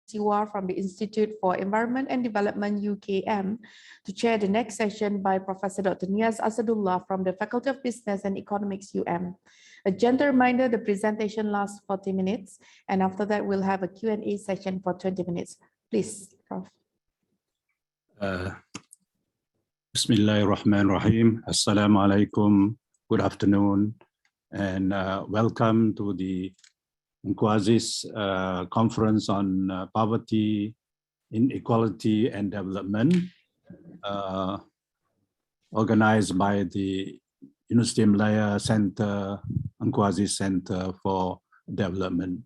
Siwa from the Institute for Environment and Development, UKM, to chair the next session by Professor Dr. Niaz Asadullah from the Faculty of Business and Economics, UM. A gentle reminder, the presentation lasts 40 minutes, and after that, we'll have a Q&A session for 20 minutes. Please, Prof. Bismillahirrahmanirrahim. Assalamu alaikum. Good afternoon, and welcome to the UACIC conference on poverty, inequality, and development, organized by the University Malaya Center, UACIC Center for Development.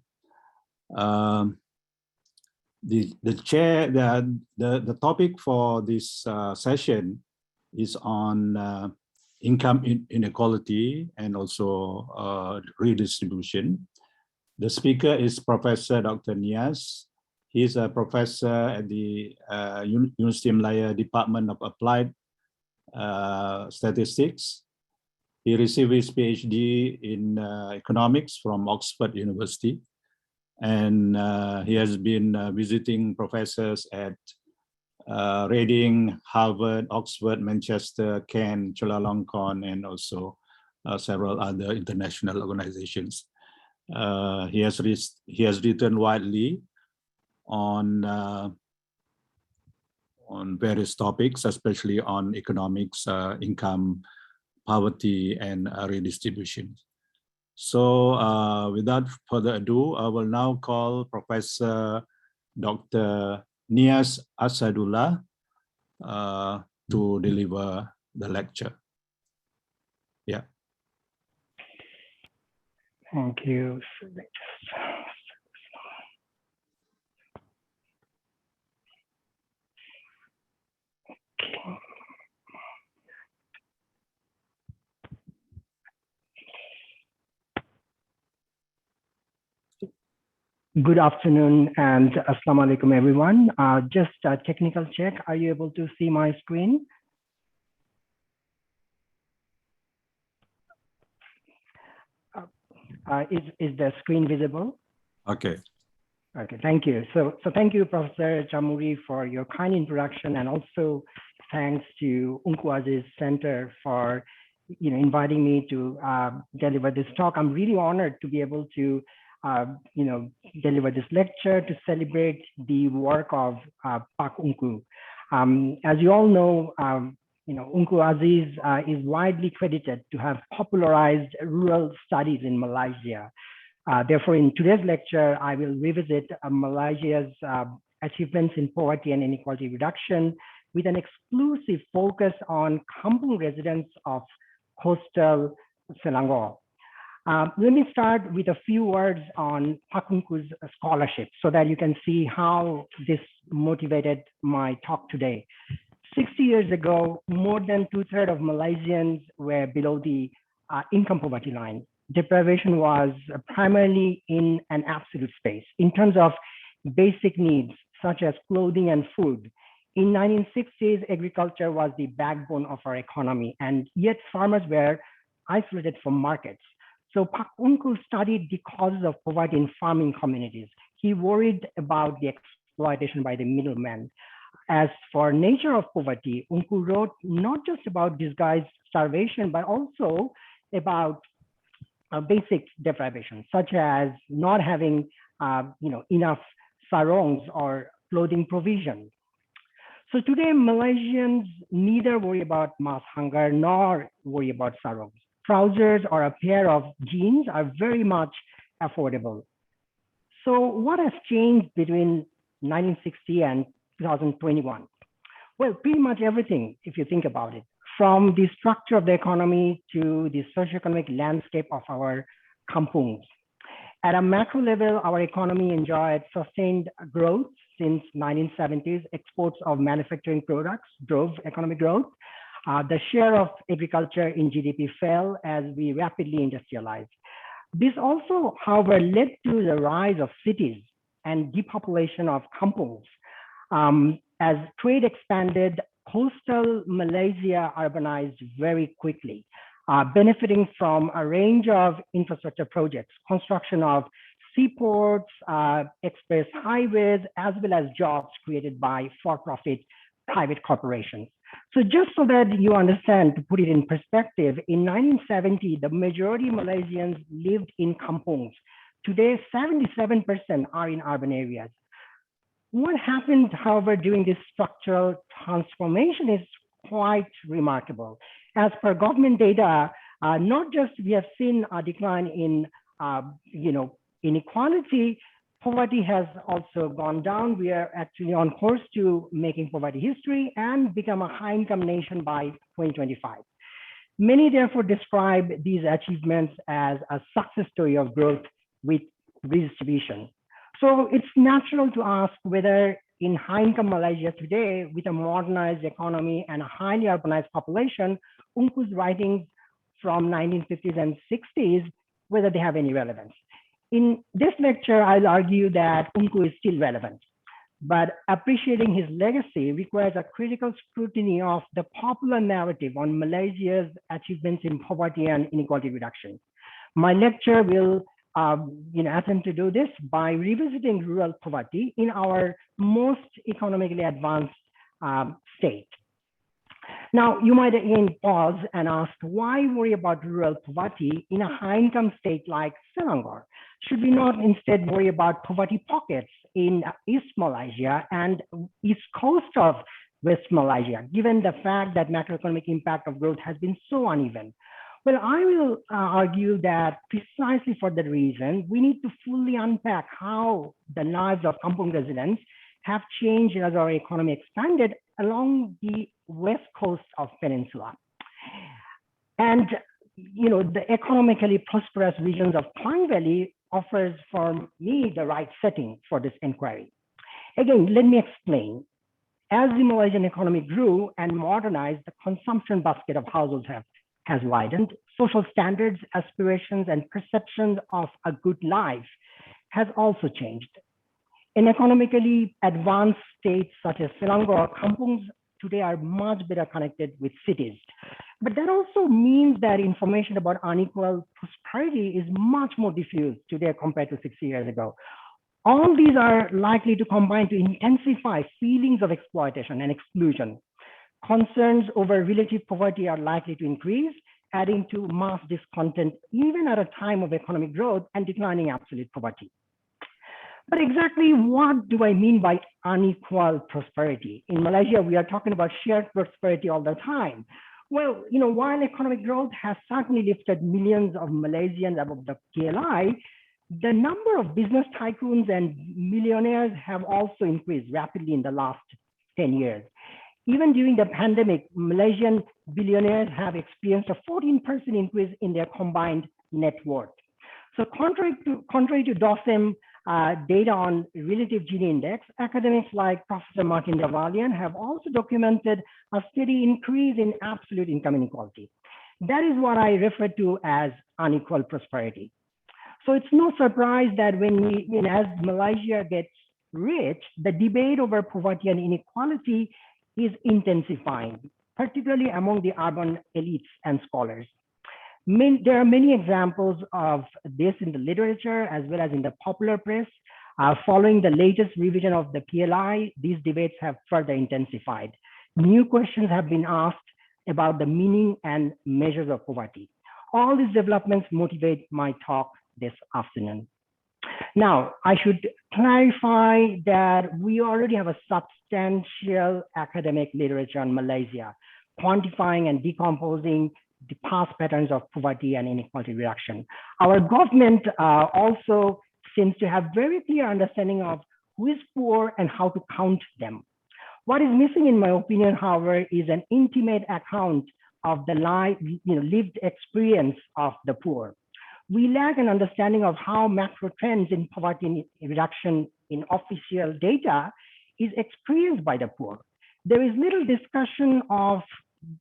The topic for this session is on income inequality and also redistribution. The speaker is Professor Dr. Niaz. He's a professor at the University Malaya Department of Applied Statistics. He received his PhD in economics from Oxford University. And he has been visiting professors at Reading, Harvard, Oxford, Manchester, Kent, Chulalongkorn, and also several other international organizations. He has written widely on various topics, especially on economics, income, poverty, and redistribution. So without further ado, I will now call Professor Dr. Niaz Asadullah to deliver the lecture. Yeah. Thank you. Okay. Good afternoon and assalamu alaikum everyone. Just a technical check. Are you able to see my screen? Is the screen visible? Okay. Okay, thank you. So thank you, Professor Chamuri, for your kind introduction, and also thanks to UACIC Center for inviting me to deliver this talk. I'm really honored to be able to deliver this lecture to celebrate the work of Pak Ungku. As you all know, Ungku Aziz is widely credited to have popularized rural studies in Malaysia. Therefore, in today's lecture, I will revisit Malaysia's achievements in poverty and inequality reduction with an exclusive focus on kampung residents of coastal Selangor. Let me start with a few words on Pak Ungku's scholarship so that you can see how this motivated my talk today. 60 years ago, more than 2/3 of Malaysians were below the income poverty line. Deprivation was primarily in an absolute space. In terms of basic needs, such as clothing and food, in 1960s, agriculture was the backbone of our economy, and yet farmers were isolated from markets. So Pak Ungku studied the causes of poverty in farming communities. He worried about the exploitation by the middlemen. As for nature of poverty, Ungku wrote not just about disguised starvation, but also about basic deprivation, such as not having enough sarongs or clothing provision. So today, Malaysians neither worry about mass hunger nor worry about sarongs. Trousers or a pair of jeans are very much affordable. So what has changed between 1960 and 2021? Well, pretty much everything, if you think about it, from the structure of the economy to the socioeconomic landscape of our kampungs. At a macro level, our economy enjoyed sustained growth since 1970s. Exports of manufacturing products drove economic growth. The share of agriculture in GDP fell as we rapidly industrialized. This also, however, led to the rise of cities and depopulation of kampungs. As trade expanded, coastal Malaysia urbanized very quickly, benefiting from a range of infrastructure projects, construction of seaports, express highways, as well as jobs created by for-profit private corporations. So just so that you understand, to put it in perspective, in 1970, the majority of Malaysians lived in kampungs. Today, 77% are in urban areas. What happened, however, during this structural transformation is quite remarkable. As per government data, not just we have seen a decline in inequality, poverty has also gone down. We are actually on course to making poverty history and become a high income nation by 2025. Many therefore describe these achievements as a success story of growth with redistribution. So it's natural to ask whether in high income Malaysia today, with a modernized economy and a highly urbanized population, UNCU's writings from 1950s and 60s, whether they have any relevance. In this lecture, I'll argue that UNCU is still relevant, but appreciating his legacy requires a critical scrutiny of the popular narrative on Malaysia's achievements in poverty and inequality reduction. My lecture will attempt to do this by revisiting rural poverty in our most economically advanced state. Now, you might again pause and ask, why worry about rural poverty in a high-income state like Selangor? Should we not instead worry about poverty pockets in East Malaysia and East Coast of West Malaysia, given the fact that macroeconomic impact of growth has been so uneven? Well, I will argue that precisely for that reason, we need to fully unpack how the lives of kampung residents have changed as our economy expanded along the west coast of Peninsula. And the economically prosperous regions of Klang Valley offers for me the right setting for this inquiry. Again, let me explain. As the Malaysian economy grew and modernized, the consumption basket of households has widened. Social standards, aspirations, and perceptions of a good life has also changed. In economically advanced states such as Selangor, kampungs today are much better connected with cities. But that also means that information about unequal prosperity is much more diffuse today compared to 60 years ago. All these are likely to combine to intensify feelings of exploitation and exclusion. Concerns over relative poverty are likely to increase, adding to mass discontent even at a time of economic growth and declining absolute poverty. But exactly what do I mean by unequal prosperity? In Malaysia, we are talking about shared prosperity all the time. Well, while economic growth has certainly lifted millions of Malaysians above the PLI, the number of business tycoons and millionaires have also increased rapidly in the last 10 years. Even during the pandemic, Malaysian billionaires have experienced a 14% increase in their combined net worth. So contrary to DOSM data on relative Gini index, academics like Professor Martin Davalian have also documented a steady increase in absolute income inequality. That is what I refer to as unequal prosperity. So it's no surprise that as Malaysia gets rich, the debate over poverty and inequality is intensifying, particularly among the urban elites and scholars. There are many examples of this in the literature as well as in the popular press. Following the latest revision of the PLI, these debates have further intensified. New questions have been asked about the meaning and measures of poverty. All these developments motivate my talk this afternoon. Now, I should clarify that we already have a substantial academic literature on Malaysia, quantifying and decomposing the past patterns of poverty and inequality reduction. Our government also seems to have very clear understanding of who is poor and how to count them. What is missing, in my opinion, however, is an intimate account of the lived experience of the poor. We lack an understanding of how macro trends in poverty reduction in official data is experienced by the poor. There is little discussion of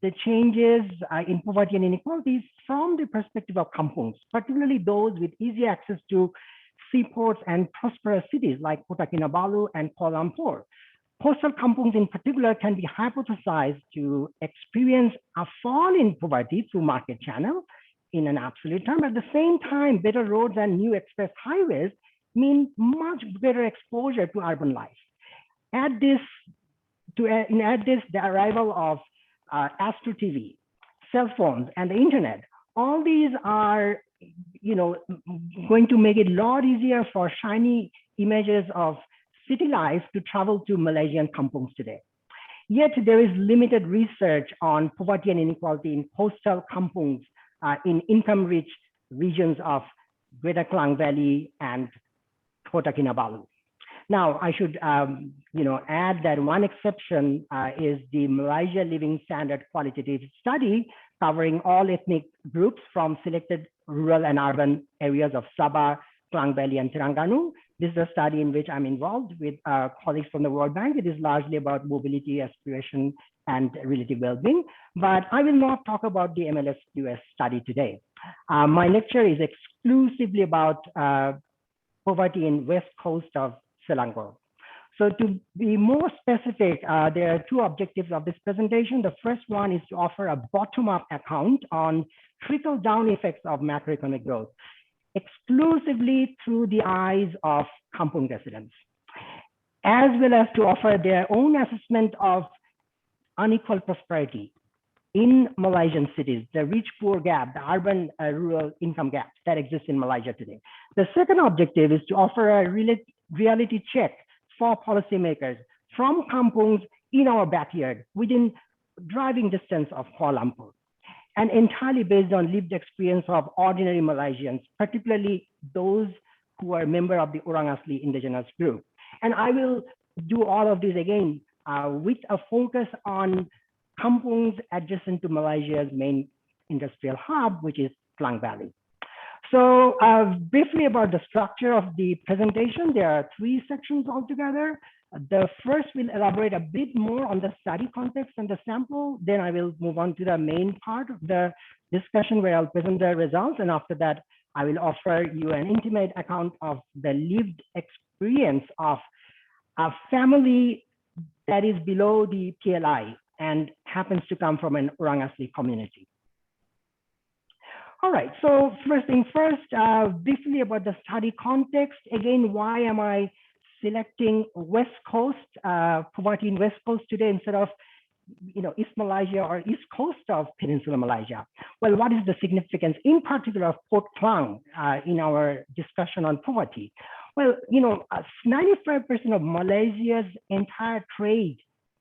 the changes in poverty and inequalities from the perspective of kampungs, particularly those with easy access to seaports and prosperous cities like Kota Kinabalu and Kuala Lumpur. Coastal kampungs in particular can be hypothesized to experience a fall in poverty through market channel in an absolute term. At the same time, better roads and new express highways mean much better exposure to urban life. Add this, the arrival of Astro TV, cell phones, and the internet. All these are, going to make it a lot easier for shiny images of city life to travel to Malaysian kampungs today. Yet there is limited research on poverty and inequality in coastal kampungs in income-rich regions of Greater Klang Valley and Kota Kinabalu. Now, I should add that one exception is the Malaysia Living Standard Qualitative Study covering all ethnic groups from selected rural and urban areas of Sabah, Klang Valley, and Terengganu. This is a study in which I'm involved with colleagues from the World Bank. It is largely about mobility, aspiration, and relative well-being. But I will not talk about the MLS-US study today. My lecture is exclusively about poverty in west coast of Selangor. So to be more specific, there are two objectives of this presentation. The first one is to offer a bottom-up account on trickle-down effects of macroeconomic growth, exclusively through the eyes of kampung residents, as well as to offer their own assessment of unequal prosperity in Malaysian cities, the rich-poor gap, the urban-rural income gap that exists in Malaysia today. The second objective is to offer a reality check for policymakers from kampungs in our backyard, within driving distance of Kuala Lumpur, and entirely based on lived experience of ordinary Malaysians, particularly those who are member of the Orang Asli indigenous group. And I will do all of this again with a focus on kampungs adjacent to Malaysia's main industrial hub, which is Klang Valley. So briefly about the structure of the presentation, there are three sections altogether. The first will elaborate a bit more on the study context and the sample. Then I will move on to the main part of the discussion where I'll present the results. And after that, I will offer you an intimate account of the lived experience of a family that is below the PLI and happens to come from an Orang Asli community. All right, so first thing first, briefly about the study context. Again, why am I selecting West Coast, poverty in West Coast today instead of East Malaysia or East Coast of Peninsular Malaysia? Well, what is the significance in particular of Port Klang in our discussion on poverty? Well, 95% of Malaysia's entire trade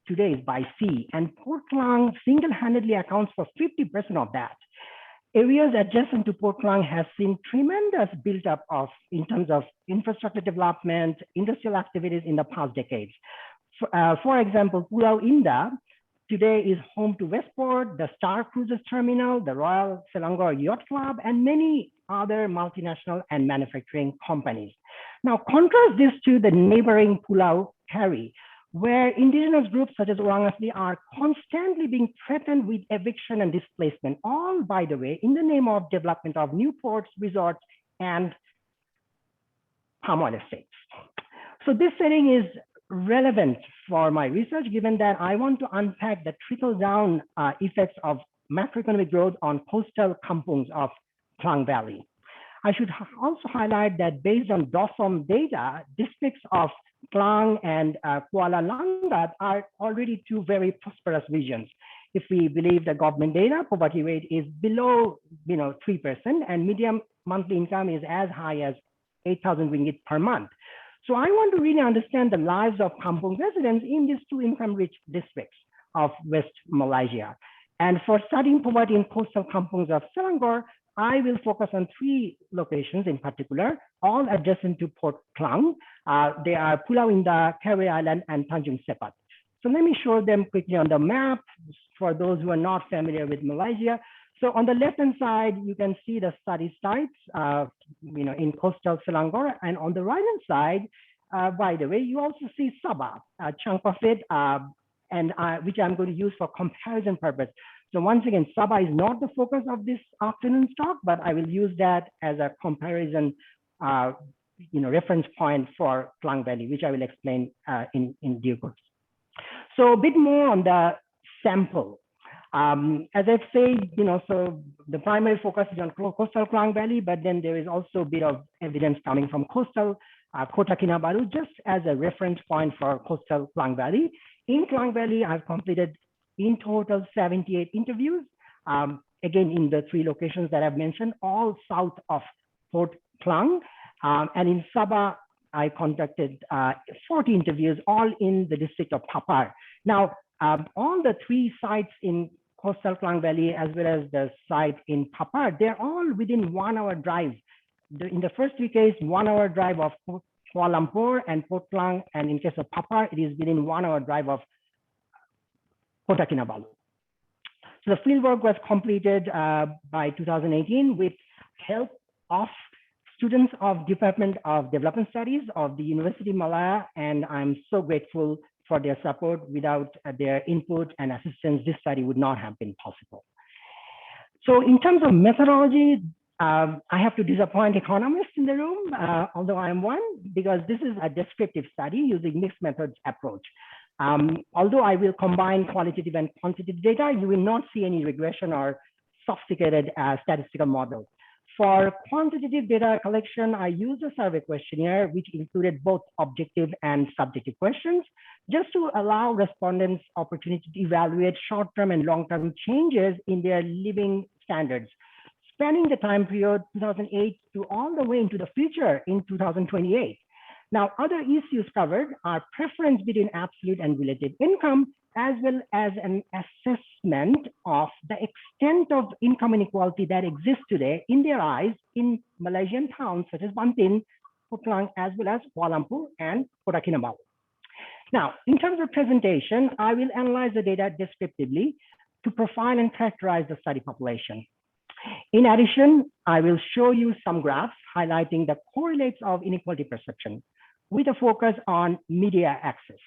today is by sea, and Port Klang single-handedly accounts for 50% of that. Areas adjacent to Port Klang has seen tremendous build-up in terms of infrastructure development, industrial activities in the past decades. For example, Pulau Indah today is home to Westport, the Star Cruises Terminal, the Royal Selangor Yacht Club, and many other multinational and manufacturing companies. Now, contrast this to the neighboring Pulau Kari, where indigenous groups such as Orang Asli are constantly being threatened with eviction and displacement, all, by the way, in the name of development of new ports, resorts, and palm oil estates. So this setting is relevant for my research, given that I want to unpack the trickle-down effects of macroeconomic growth on coastal kampungs of Klang Valley. I should also highlight that based on DOSOM data, districts of Klang and Kuala Langat are already two very prosperous regions. If we believe the government data, poverty rate is below 3%, and median monthly income is as high as 8,000 ringgit per month. So I want to really understand the lives of kampung residents in these two income-rich districts of West Malaysia. And for studying poverty in coastal kampungs of Selangor, I will focus on three locations in particular, all adjacent to Port Klang. They are Pulau Indah, Kari Island, and Tanjung Sepat. So let me show them quickly on the map for those who are not familiar with Malaysia. So on the left-hand side, you can see the study sites, in coastal Selangor, and on the right-hand side, by the way, you also see Sabah, a chunk of it, which I'm going to use for comparison purpose. So once again, Sabah is not the focus of this afternoon's talk, but I will use that as a comparison, reference point for Klang Valley, which I will explain in due course. So a bit more on the sample. As I've said, so the primary focus is on coastal Klang Valley, but then there is also a bit of evidence coming from coastal Kota Kinabalu, just as a reference point for coastal Klang Valley. In Klang Valley, I've completed in total 78 interviews, again, in the 3 locations that I've mentioned, all south of Port Klang. And in Sabah, I conducted 40 interviews, all in the district of Papar. Now, all the 3 sites in coastal Klang Valley, as well as the site in Papar, they're all within 1 hour drive. In the first 3 cases, 1 hour drive of Kuala Lumpur and Port Klang, and in case of Papar, it is within 1 hour drive of Kota Kinabalu. So the fieldwork was completed by 2018 with help of students of Department of Development Studies of the University of Malaya, and I'm so grateful for their support. Without their input and assistance, this study would not have been possible. So in terms of methodology, I have to disappoint economists in the room, although I am one, because this is a descriptive study using mixed methods approach. Although I will combine qualitative and quantitative data, you will not see any regression or sophisticated statistical models. For quantitative data collection, I used a survey questionnaire, which included both objective and subjective questions, just to allow respondents opportunity to evaluate short-term and long-term changes in their living standards, spanning the time period 2008 to all the way into the future in 2028. Now, other issues covered are preference between absolute and relative income, as well as an assessment of the extent of income inequality that exists today in their eyes in Malaysian towns such as Bantin, Port Klang, as well as Kuala Lumpur and Kota Kinabalu. Now, in terms of presentation, I will analyze the data descriptively to profile and characterize the study population. In addition, I will show you some graphs highlighting the correlates of inequality perception with a focus on media access,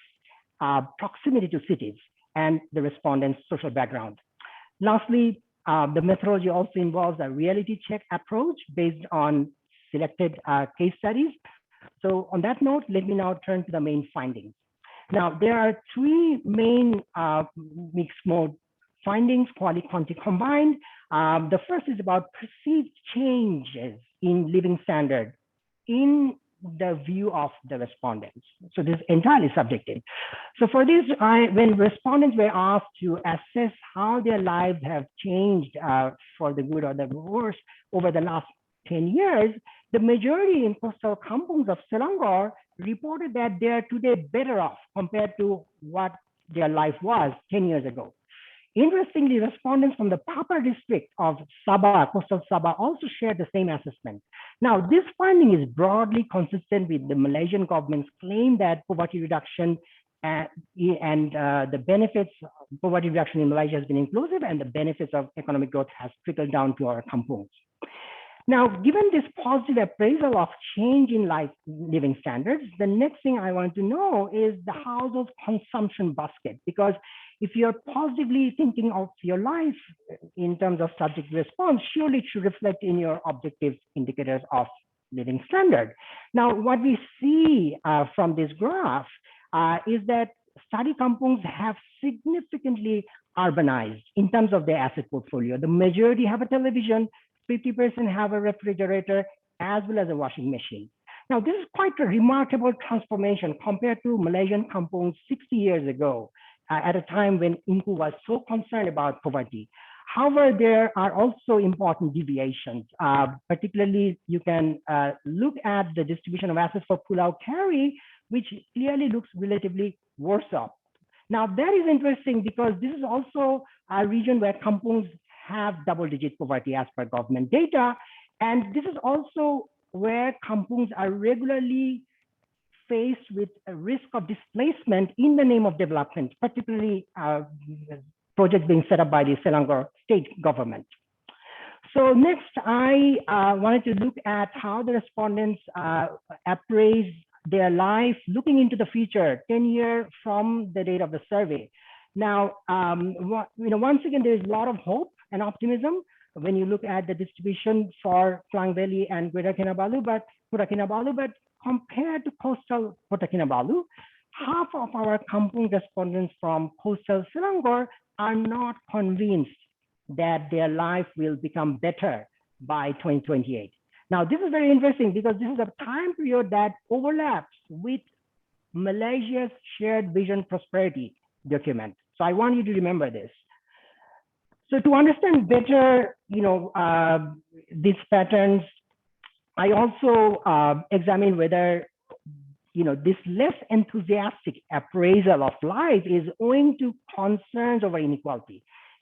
proximity to cities, and the respondents' social background. Lastly, the methodology also involves a reality check approach based on selected case studies. So on that note, let me now turn to the main findings. Now, there are 3 main mixed mode findings, quality, quantity combined. The first is about perceived changes in living standard in the view of the respondents. So this is entirely subjective. So for this, when respondents were asked to assess how their lives have changed for the good or the worse over the last 10 years, the majority in coastal kampungs of Selangor reported that they are today better off compared to what their life was 10 years ago. Interestingly, respondents from the Papar district of Sabah, coastal Sabah, also shared the same assessment. Now, this finding is broadly consistent with the Malaysian government's claim that poverty reduction and the benefits of poverty reduction in Malaysia has been inclusive, and the benefits of economic growth has trickled down to our kampungs. Now, given this positive appraisal of change in living standards, the next thing I want to know is the household consumption basket, because if you're positively thinking of your life in terms of subjective response, surely it should reflect in your objective indicators of living standard. Now, what we see from this graph is that study kampungs have significantly urbanized in terms of their asset portfolio. The majority have a television, 50% have a refrigerator, as well as a washing machine. Now, this is quite a remarkable transformation compared to Malaysian kampungs 60 years ago, at a time when Inku was so concerned about poverty. However, there are also important deviations. Particularly, you can look at the distribution of assets for Pulau Kari, which clearly looks relatively worse off. Now, that is interesting because this is also a region where kampungs have double-digit poverty as per government data. And this is also where kampungs are regularly faced with a risk of displacement in the name of development, particularly projects being set up by the Selangor state government. So next, I wanted to look at how the respondents appraise their life looking into the future, 10 years from the date of the survey. Now, once again, there is a lot of hope and optimism when you look at the distribution for Klang Valley and Greater Kinabalu, but compared to coastal Kota Kinabalu, half of our kampung respondents from coastal Selangor are not convinced that their life will become better by 2028. Now, this is very interesting because this is a time period that overlaps with Malaysia's shared vision prosperity document. So I want you to remember this. So to understand better, these patterns, I also examine whether, this less enthusiastic appraisal of life is owing to concerns over inequality.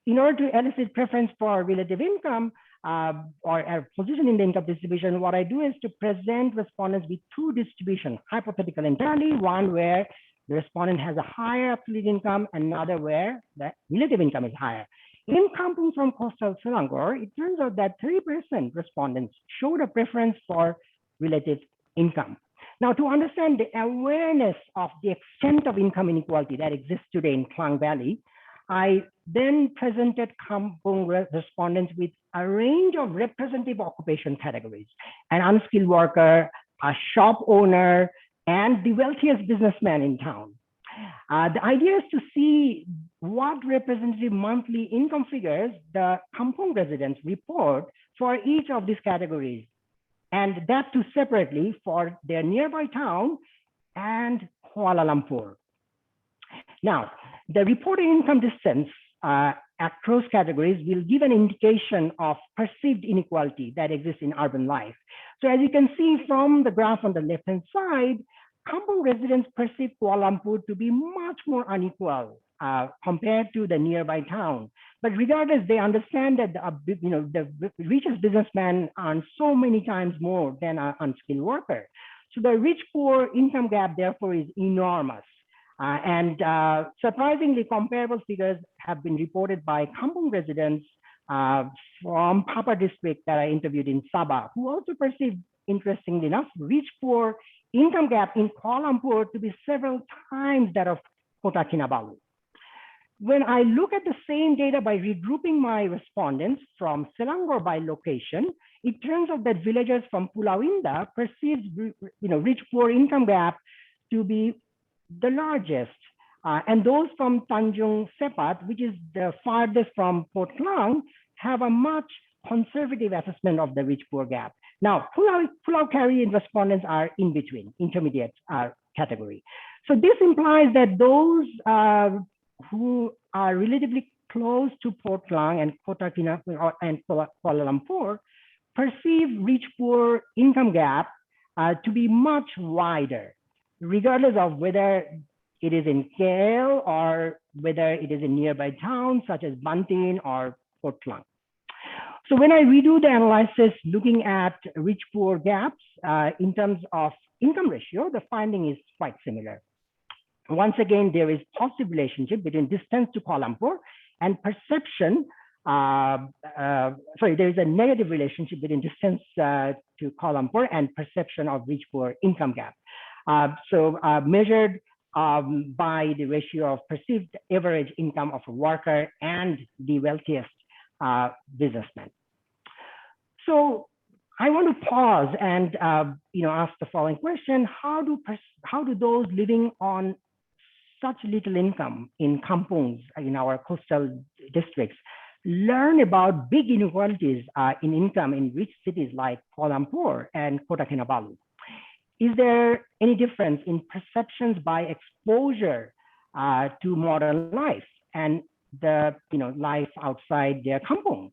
In order to elicit preference for relative income or a position in the income distribution, what I do is to present respondents with two distributions, hypothetical entirely, one where the respondent has a higher absolute income, another where the relative income is higher. In Kampung from coastal Selangor, it turns out that 30% respondents showed a preference for relative income. Now, to understand the awareness of the extent of income inequality that exists today in Klang Valley, I then presented Kampung respondents with a range of representative occupation categories: an unskilled worker, a shop owner, and the wealthiest businessman in town. The idea is to see what representative monthly income figures the Kampung residents report for each of these categories, and that too separately for their nearby town and Kuala Lumpur. Now, the reported income distance across categories will give an indication of perceived inequality that exists in urban life. So as you can see from the graph on the left-hand side, Kampung residents perceive Kuala Lumpur to be much more unequal compared to the nearby town. But regardless, they understand that the richest businessman earns so many times more than an unskilled worker. So the rich-poor income gap, therefore, is enormous. And surprisingly, comparable figures have been reported by Kampung residents from Papa district that I interviewed in Sabah, who also perceived, interestingly enough, rich-poor income gap in Kuala Lumpur to be several times that of Kota Kinabalu. When I look at the same data by regrouping my respondents from Selangor by location, it turns out that villagers from Pulau Indah perceive rich-poor income gap to be the largest. And those from Tanjung Sepat, which is the farthest from Port Klang, have a much conservative assessment of the rich-poor gap. Now, Pulau Kari respondents are in between, intermediate category. So this implies that those who are relatively close to Port Klang and Kota Kinabalu and Kuala Lumpur perceive rich-poor income gap to be much wider, regardless of whether it is in KL or whether it is in nearby towns such as Bantin or Port Klang. So when I redo the analysis looking at rich-poor gaps in terms of income ratio, the finding is quite similar. Once again, there is positive relationship between distance to Kuala Lumpur and perception. There is a negative relationship between distance to Kuala Lumpur and perception of rich-poor income gap. Measured by the ratio of perceived average income of a worker and the wealthiest businessman. So I want to pause and ask the following question: How do those living on such little income in kampungs, in our coastal districts, learn about big inequalities in income in rich cities like Kuala Lumpur and Kota Kinabalu? Is there any difference in perceptions by exposure to modern life and the life outside their kampung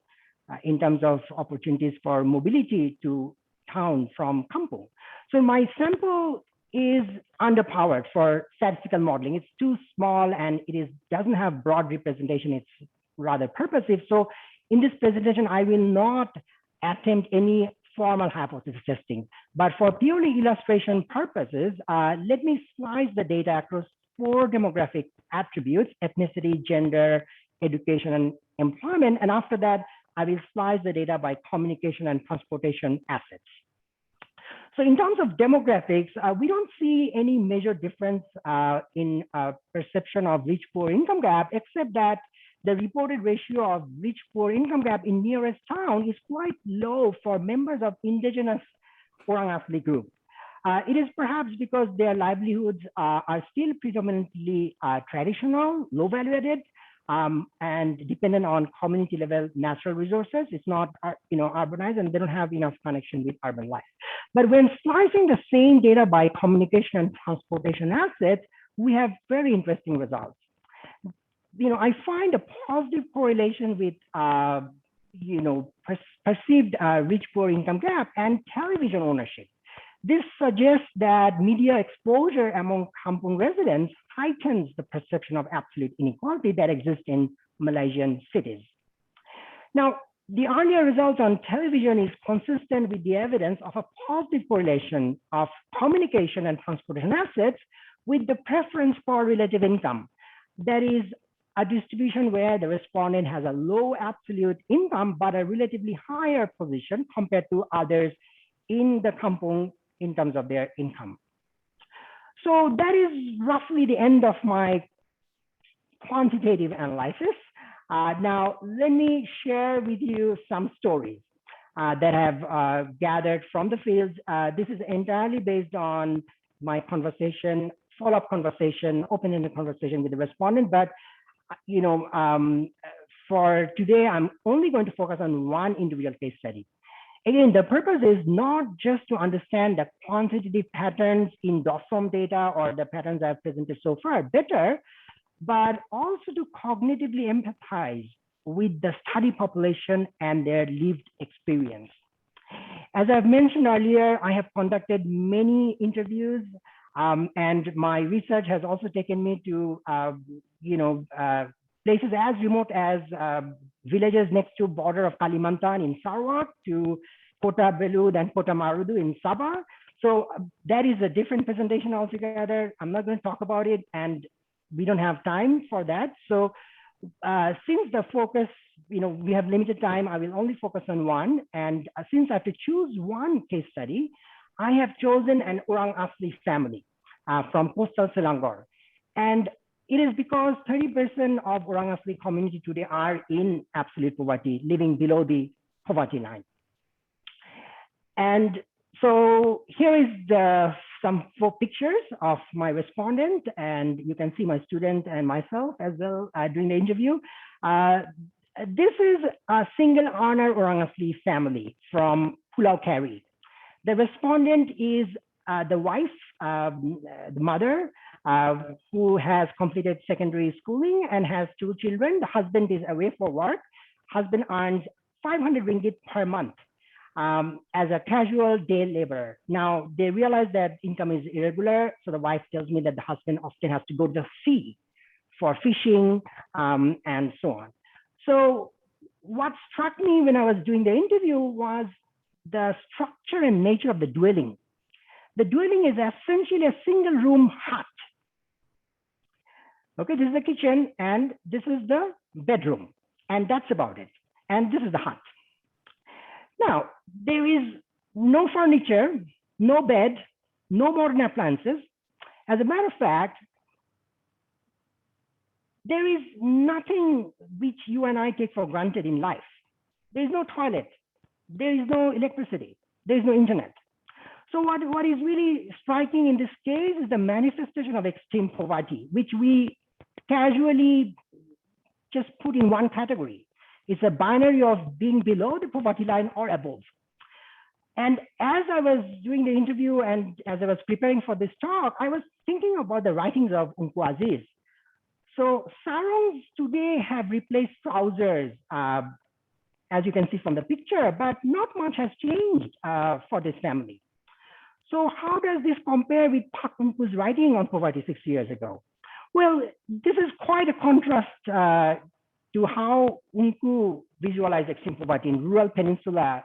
in terms of opportunities for mobility to town from kampung? So my sample is underpowered for statistical modeling. It's too small and it doesn't have broad representation. It's rather purposive. So in this presentation, I will not attempt any formal hypothesis testing, but for purely illustration purposes, let me slice the data across 4 demographic attributes: ethnicity, gender, education, and employment. And after that, I will slice the data by communication and transportation assets. So in terms of demographics, we don't see any major difference in perception of rich-poor income gap, except that the reported ratio of rich-poor income gap in nearest town is quite low for members of indigenous Orang Asli group. It is perhaps because their livelihoods are still predominantly traditional, low value added, and dependent on community level natural resources. It's not urbanized, and they don't have enough connection with urban life. But when slicing the same data by communication and transportation assets, we have very interesting results. I find a positive correlation with perceived rich-poor income gap and television ownership. This suggests that media exposure among kampung residents heightens the perception of absolute inequality that exists in Malaysian cities. Now, the earlier results on television is consistent with the evidence of a positive correlation of communication and transportation assets with the preference for relative income. That is a distribution where the respondent has a low absolute income, but a relatively higher position compared to others in the kampung in terms of their income. So that is roughly the end of my quantitative analysis. Now, let me share with you some stories that I've gathered from the field. This is entirely based on my conversation, follow-up conversation, open-ended conversation with the respondent. But for today, I'm only going to focus on one individual case study. Again, the purpose is not just to understand the quantitative patterns in DOSOM data or the patterns I've presented so far better, but also to cognitively empathize with the study population and their lived experience. As I've mentioned earlier, I have conducted many interviews, and my research has also taken me to places as remote as villages next to border of Kalimantan in Sarawak, to Kota Belud and Kota Marudu in Sabah. So that is a different presentation altogether. I'm not going to talk about it, and we don't have time for that. So since the focus, we have limited time, I will only focus on one. And since I have to choose one case study, I have chosen an Orang Asli family from coastal Selangor. And it is because 30% of Orang Asli community today are in absolute poverty, living below the poverty line. And so here is some 4 pictures of my respondent, and you can see my student and myself as well during the interview. This is a single honor Orang Asli family from Pulau Keri. The respondent is the wife, the mother, who has completed secondary schooling and has 2 children. The husband is away for work. Husband earns 500 ringgit per month as a casual day laborer. Now, they realize that income is irregular, so the wife tells me that the husband often has to go to the sea for fishing and so on. So what struck me when I was doing the interview was the structure and nature of the dwelling. The dwelling is essentially a single room hut. Okay, this is the kitchen and this is the bedroom, and that's about it. And this is the hut. Now, there is no furniture, no bed, no modern appliances. As a matter of fact, there is nothing which you and I take for granted in life. There is no toilet. There is no electricity. There is no internet. So what is really striking in this case is the manifestation of extreme poverty, which we casually just put in one category. It's a binary of being below the poverty line or above. And as I was doing the interview and as I was preparing for this talk, I was thinking about the writings of Unku Aziz. So sarongs today have replaced trousers, as you can see from the picture, but not much has changed for this family. So how does this compare with Pak Unku's writing on poverty 60 years ago? Well, this is quite a contrast to how Unku visualized extreme poverty in rural peninsula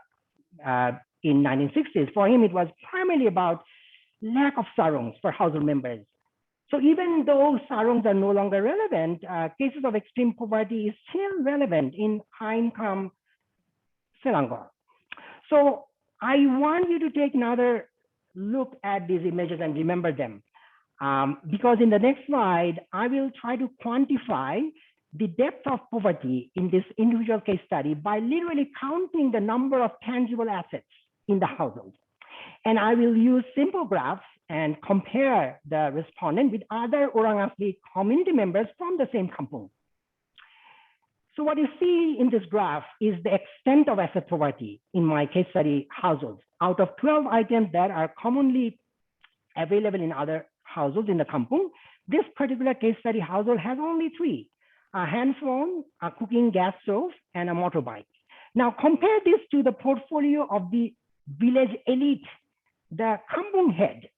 in 1960s. For him, it was primarily about lack of sarongs for household members. So even though sarongs are no longer relevant, cases of extreme poverty is still relevant in high-income Selangor. So I want you to take another look at these images and remember them. Because in the next slide, I will try to quantify the depth of poverty in this individual case study by literally counting the number of tangible assets in the household. And I will use simple graphs and compare the respondent with other Orang Asli community members from the same kampung. So what you see in this graph is the extent of asset poverty in my case study households. Out of 12 items that are commonly available in other households in the kampung, this particular case study household has only 3: a hand phone, a cooking gas stove, and a motorbike. Now compare this to the portfolio of the village elite, the kampung head.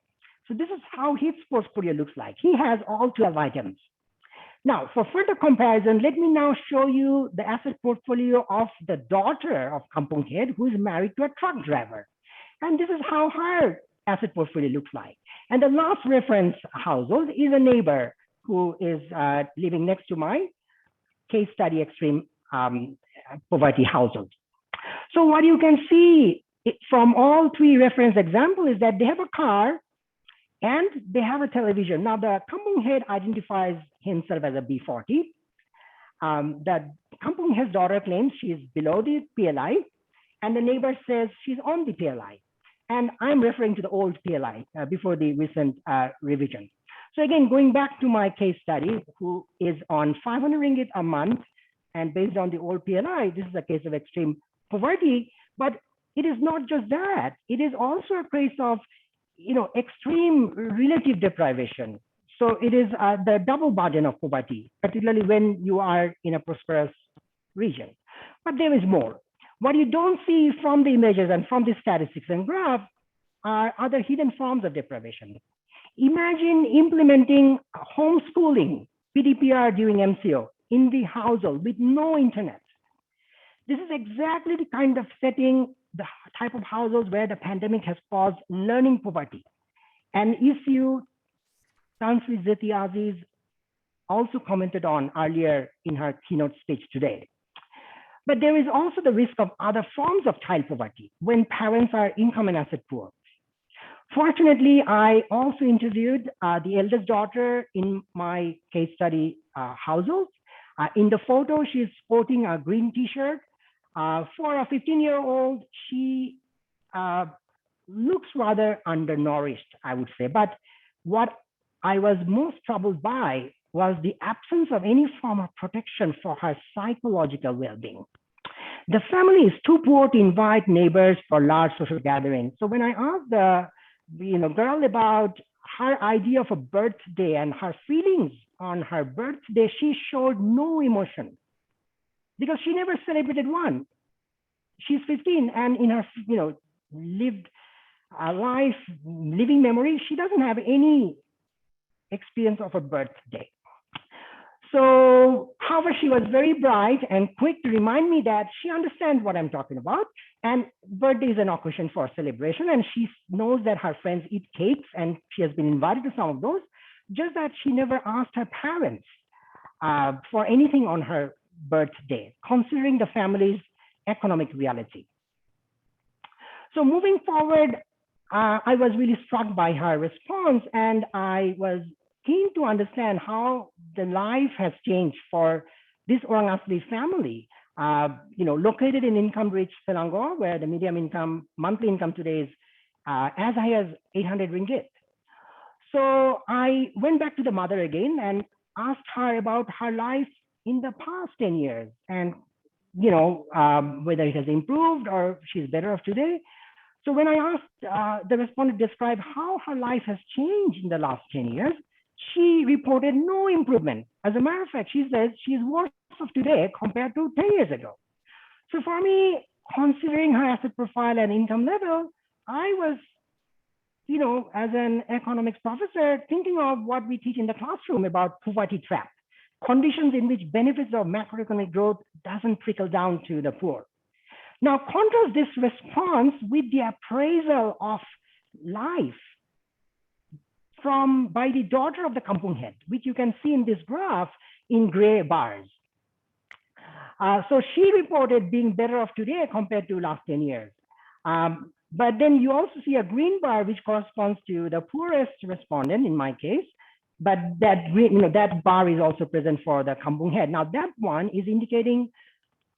So this is how his portfolio looks like. He has all 12 items. Now, for further comparison, let me now show you the asset portfolio of the daughter of kampung head, who is married to a truck driver. And this is how her asset portfolio looks like. And the last reference household is a neighbor who is living next to my case study extreme poverty household. So what you can see from all 3 reference examples is that they have a car and they have a television. Now the kampung head identifies himself as a B40. The kampung head's daughter claims she is below the PLI, and the neighbor says she's on the PLI. And I'm referring to the old PLI before the recent revision. So again, going back to my case study, who is on 500 ringgit a month, and based on the old PLI, this is a case of extreme poverty. But it is not just that; it is also a case of, extreme relative deprivation. So it is the double burden of poverty, particularly when you are in a prosperous region. But there is more. What you don't see from the images and from the statistics and graph are other hidden forms of deprivation. Imagine implementing homeschooling, PDPR during MCO in the household with no internet. This is exactly the kind of setting, the type of households where the pandemic has caused learning poverty. An issue Tan Sri Zeti Aziz also commented on earlier in her keynote speech today. But there is also the risk of other forms of child poverty when parents are income and asset poor. Fortunately, I also interviewed the eldest daughter in my case study household. In the photo, she's sporting a green t-shirt. For a 15-year-old, she looks rather undernourished, I would say. But what I was most troubled by was the absence of any form of protection for her psychological well-being. The family is too poor to invite neighbors for large social gatherings. So when I asked the girl about her idea of a birthday and her feelings on her birthday, she showed no emotion because she never celebrated one. She's 15, and in her lived life, living memory, she doesn't have any experience of a birthday. So, however, she was very bright and quick to remind me that she understands what I'm talking about. And birthday is an occasion for celebration. And she knows that her friends eat cakes and she has been invited to some of those, just that she never asked her parents for anything on her birthday, considering the family's economic reality. So moving forward, I was really struck by her response, and I was keen to understand how the life has changed for this Orang Asli family, located in income-rich Selangor, where the median income, monthly income today is as high as 800 ringgit. So I went back to the mother again and asked her about her life in the past 10 years, and whether it has improved or she's better off today. So when I asked the respondent to describe how her life has changed in the last 10 years, she reported no improvement. As a matter of fact, she says she's worse off today compared to 10 years ago. So for me, considering her asset profile and income level, I was, as an economics professor, thinking of what we teach in the classroom about poverty trap, conditions in which benefits of macroeconomic growth doesn't trickle down to the poor. Now, contrast this response with the appraisal of life by the daughter of the kampung head, which you can see in this graph in gray bars. So she reported being better off today compared to last 10 years. But then you also see a green bar, which corresponds to the poorest respondent in my case. But that green, that bar is also present for the kampung head. Now that one is indicating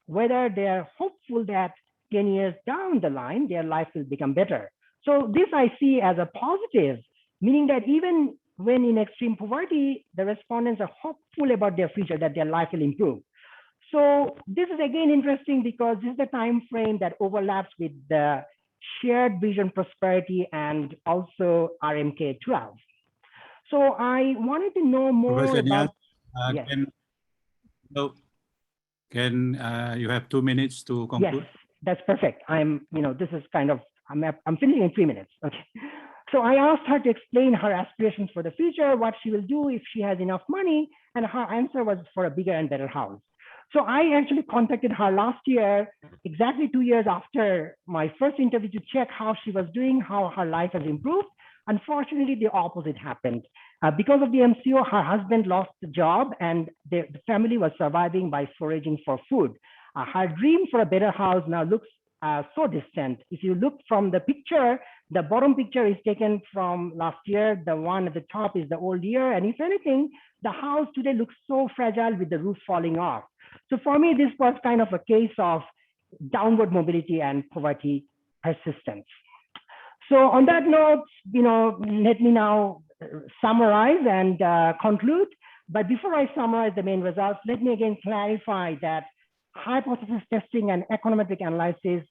whether they're hopeful that 10 years down the line, their life will become better. So this I see as a positive, meaning that even when in extreme poverty, the respondents are hopeful about their future, that their life will improve. So this is again interesting because this is the time frame that overlaps with the shared vision prosperity and also RMK 12. So I wanted to know more Professor about. Nias, Yes. you have 2 minutes to conclude? Yes, that's perfect. This is kind of, I'm finishing in 3 minutes. Okay. So I asked her to explain her aspirations for the future, what she will do if she has enough money, and her answer was for a bigger and better house. So I actually contacted her last year, exactly 2 years after my first interview, to check how she was doing, how her life has improved. Unfortunately, the opposite happened. Because of the MCO, her husband lost the job and the family was surviving by foraging for food. Her dream for a better house now looks so distant. If you look from the picture, the bottom picture is taken from last year. The one at the top is the old year. And if anything, the house today looks so fragile with the roof falling off. So for me, this was kind of a case of downward mobility and poverty persistence. So on that note, let me now summarize and conclude. But before I summarize the main results, let me again clarify that hypothesis testing and econometric analysis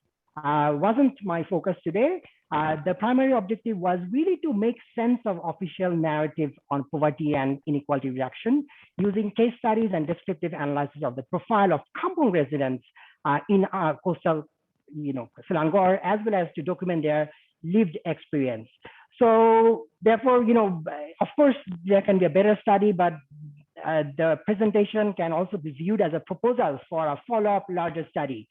wasn't my focus today. The primary objective was really to make sense of official narrative on poverty and inequality reduction using case studies and descriptive analysis of the profile of kampung residents in coastal, Selangor, as well as to document their lived experience. So therefore, of course, there can be a better study, but the presentation can also be viewed as a proposal for a follow-up larger study,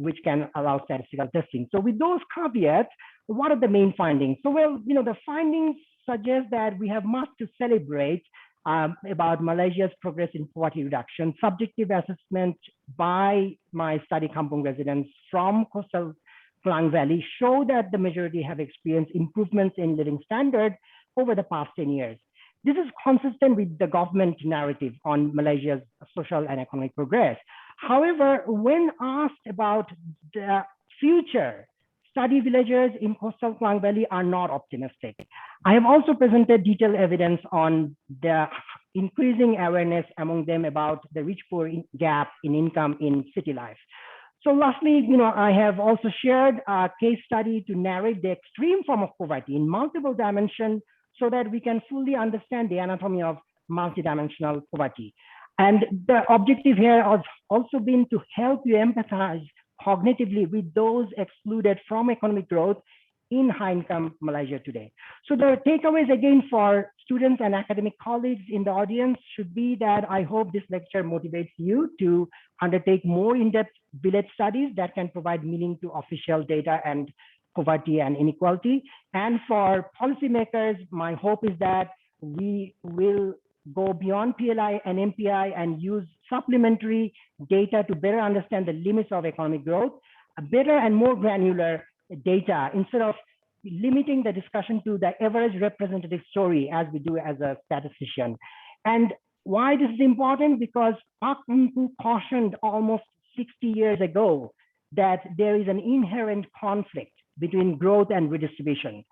which can allow statistical testing. So with those caveats, what are the main findings? So, well, the findings suggest that we have much to celebrate about Malaysia's progress in poverty reduction. Subjective assessment by my study kampung residents from coastal Klang Valley show that the majority have experienced improvements in living standards over the past 10 years. This is consistent with the government narrative on Malaysia's social and economic progress. However, when asked about the future, study villagers in coastal Klang Valley are not optimistic. I have also presented detailed evidence on the increasing awareness among them about the rich-poor gap in income in city life. So lastly, I have also shared a case study to narrate the extreme form of poverty in multiple dimensions so that we can fully understand the anatomy of multidimensional poverty. And the objective here has also been to help you empathize cognitively with those excluded from economic growth in high-income Malaysia today. So the takeaways again for students and academic colleagues in the audience should be that I hope this lecture motivates you to undertake more in-depth village studies that can provide meaning to official data and poverty and inequality. And for policymakers, my hope is that we will go beyond PLI and MPI and use supplementary data to better understand the limits of economic growth, a better and more granular data instead of limiting the discussion to the average representative story as we do as a statistician. And why this is important? Because Pak Mpu cautioned almost 60 years ago that there is an inherent conflict between growth and redistribution.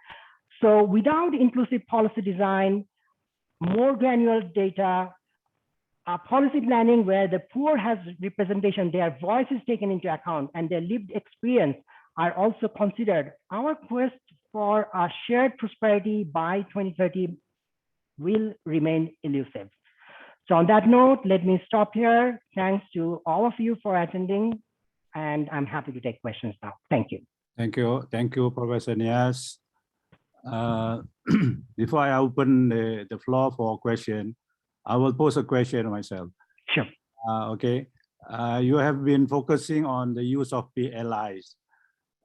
So without inclusive policy design, more granular data, policy planning where the poor has representation, their voice is taken into account and their lived experience are also considered, our quest for a shared prosperity by 2030 will remain elusive. So on that note, let me stop here. Thanks to all of you for attending, and I'm happy to take questions now. Thank you. Thank you, Professor Nias. Before I open the floor for question, I will pose a question myself. Sure. Okay. You have been focusing on the use of PLIs.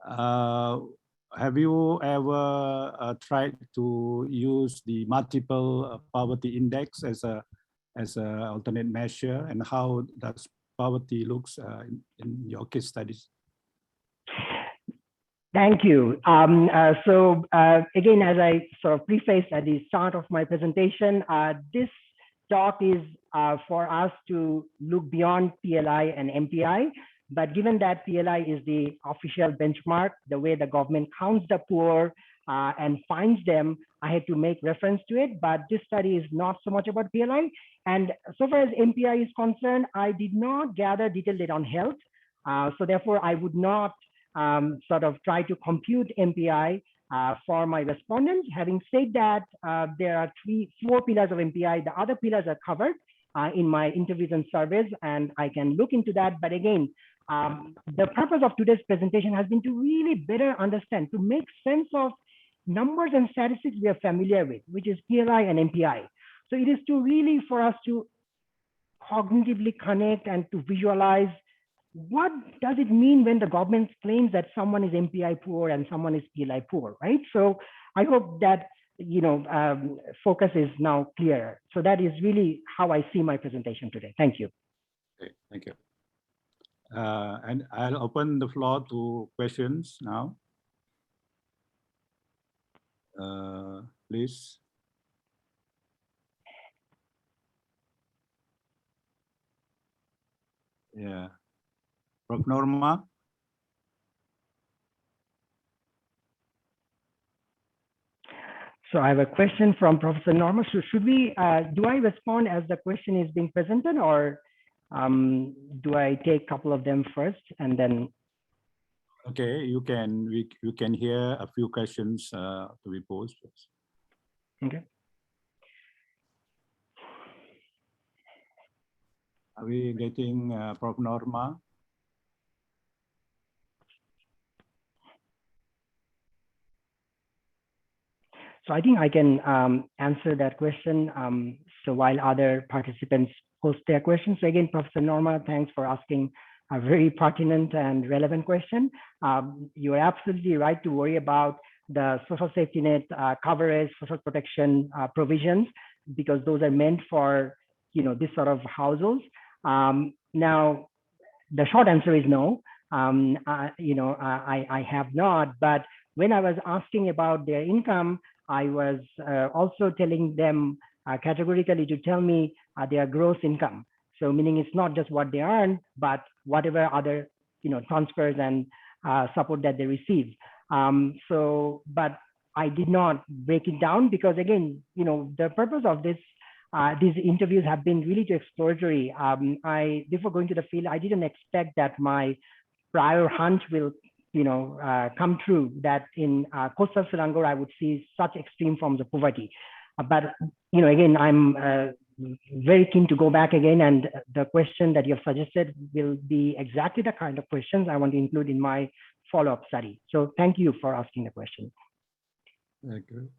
Have you ever tried to use the multiple poverty index as a alternate measure, and how does poverty looks in your case studies? Thank you. Again, as I sort of prefaced at the start of my presentation, this talk is for us to look beyond PLI and MPI. But given that PLI is the official benchmark, the way the government counts the poor, and finds them, I had to make reference to it. But this study is not so much about PLI. And so far as MPI is concerned, I did not gather detailed data on health. So therefore, I would not sort of try to compute MPI for my respondents. Having said that, there are four pillars of MPI. The other pillars are covered in my interviews and surveys, and I can look into that. But again, the purpose of today's presentation has been to really better understand, to make sense of numbers and statistics we are familiar with, which is PLI and MPI. So it is to really for us to cognitively connect and to visualize what does it mean when the government claims that someone is MPI poor and someone is PLI poor, right? So I hope that focus is now clear. So that is really how I see my presentation today. Thank you. Okay, thank you. And I'll open the floor to questions now. Please. Yeah. Prof. Norma. So I have a question from Professor Norma. So should we, do I respond as the question is being presented, or do I take a couple of them first and then? Okay, you can, we can hear a few questions to be posed. Okay. Are we getting Prof. Norma? So I think I can answer that question. So while other participants post their questions. So again, Professor Norma, thanks for asking a very pertinent and relevant question. You are absolutely right to worry about the social safety net coverage, social protection provisions, because those are meant for this sort of households. Now, the short answer is no. I have not, but when I was asking about their income, I was also telling them categorically to tell me their gross income. So meaning it's not just what they earn, but whatever other transfers and support that they receive. But I did not break it down because again, the purpose of this these interviews have been really too exploratory. Before going to the field, I didn't expect that my prior hunch will come true, that in coastal Selangor, I would see such extreme forms of poverty. But again, I'm very keen to go back again, and the question that you have suggested will be exactly the kind of questions I want to include in my follow-up study. So thank you for asking the question. Thank you.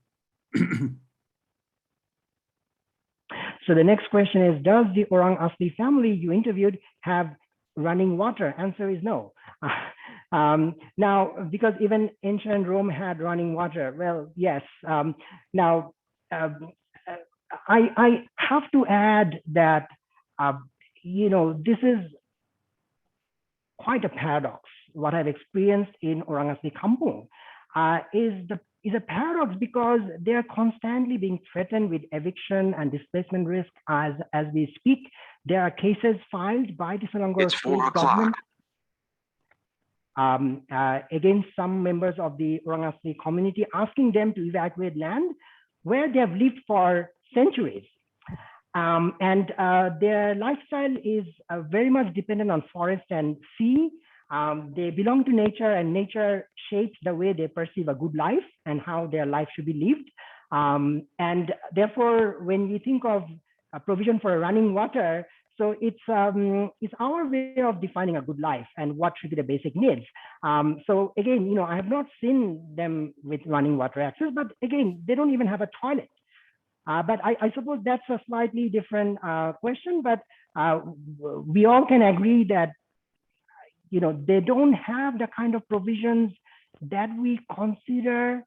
So the next question is, does the Orang Asli family you interviewed have running water? Answer is no. Now, because even ancient Rome had running water, well, yes. Now, I have to add that, this is quite a paradox. What I've experienced in Orang Asli Kampung is a paradox because they're constantly being threatened with eviction and displacement risk as we speak. There are cases filed by the Selangor state government against some members of the Orang Asli community, asking them to evacuate land where they have lived for centuries. And their lifestyle is very much dependent on forest and sea. They belong to nature, and nature shapes the way they perceive a good life and how their life should be lived. And therefore, when we think of a provision for running water, so it's our way of defining a good life and what should be the basic needs. So again, I have not seen them with running water access, but again, they don't even have a toilet. But I suppose that's a slightly different question, but we all can agree that they don't have the kind of provisions that we consider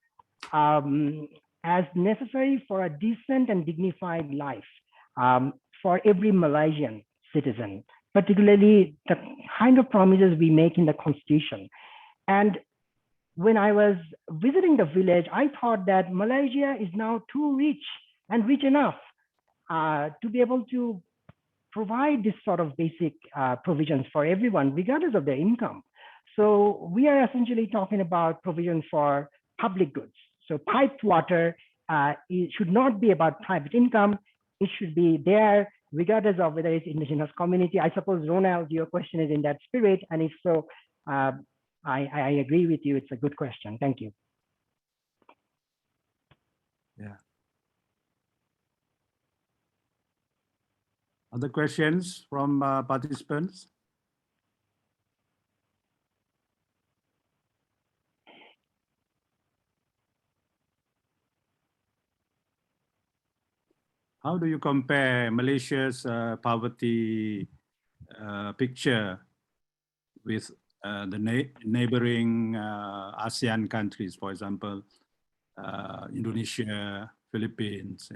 as necessary for a decent and dignified life for every Malaysian citizen, particularly the kind of promises we make in the Constitution. And when I was visiting the village, I thought that Malaysia is now too rich and rich enough to be able to provide this sort of basic provisions for everyone, regardless of their income. So we are essentially talking about provision for public goods. So piped water it should not be about private income. It should be there regardless of whether it's indigenous community. I suppose, Ronald, your question is in that spirit. And if so, I agree with you. It's a good question. Thank you. Yeah. Other questions from participants? How do you compare Malaysia's poverty picture with the neighboring ASEAN countries, for example, Indonesia, Philippines?